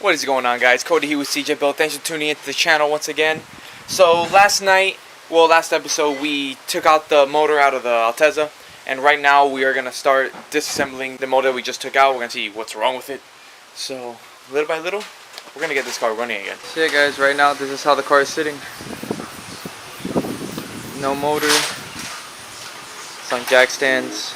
What is going on, guys? Cody here with CJ Bill. Thanks for tuning into the channel once again. So last episode, we took out the motor out of the Altezza, and right now we are going to start disassembling the motor we just took out. We're going to see what's wrong with it. So little by little, we're going to get this car running again. So yeah, guys, right now this is how the car is sitting. No motor. It's on jack stands.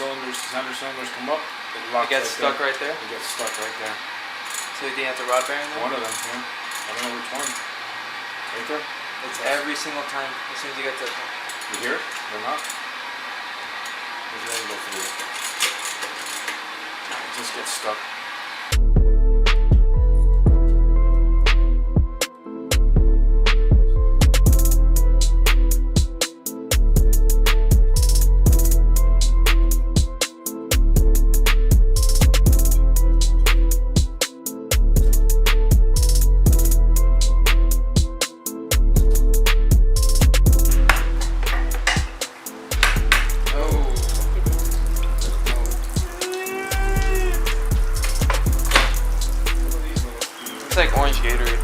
center cylinders come up, It gets stuck right there? It gets stuck right there. So you think that's a rod bearing there? One of them, yeah. I don't know which one. Right there. It's every single time as soon as you get to the top. You hear it? They're not. Just let it go through it. It just gets stuck. It's like orange Gatorade.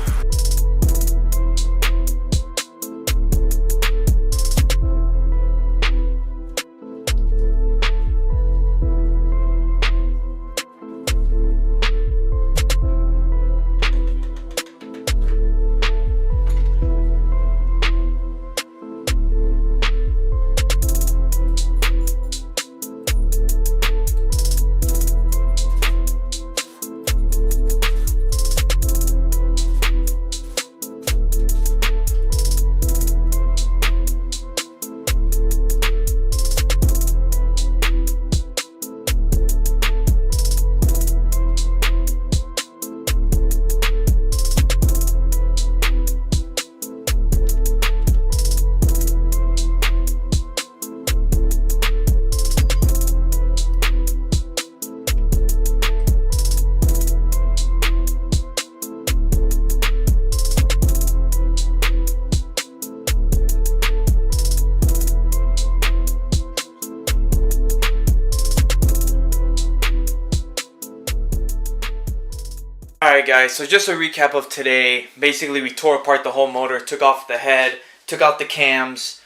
Alright guys, so just a recap of today. Basically we tore apart the whole motor, took off the head, took out the cams,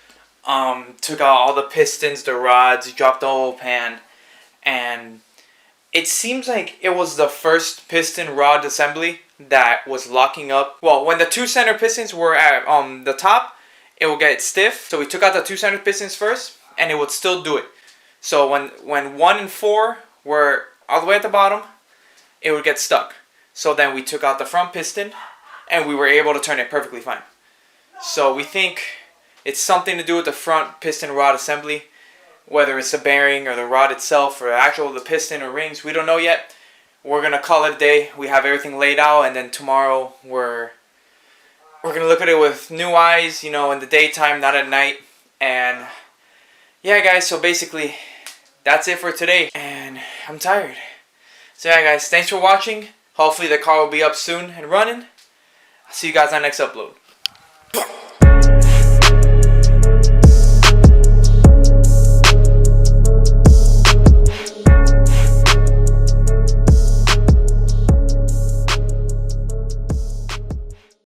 took out all the pistons, the rods, dropped the whole pan, and it seems like it was the first piston rod assembly that was locking up. Well, when the two center pistons were at the top, it would get stiff. So we took out the two center pistons first, and it would still do it. So when 1 and 4 were all the way at the bottom, it would get stuck. So then we took out the front piston, and we were able to turn it perfectly fine. So we think it's something to do with the front piston rod assembly, whether it's the bearing or the rod itself or the piston or rings. We don't know yet. We're gonna call it a day. We have everything laid out, and then tomorrow we're gonna look at it with new eyes, you know, in the daytime, not at night. And yeah, guys. So basically, that's it for today, and I'm tired. So yeah, guys. Thanks for watching. Hopefully the car will be up soon and running. I'll see you guys on the next upload.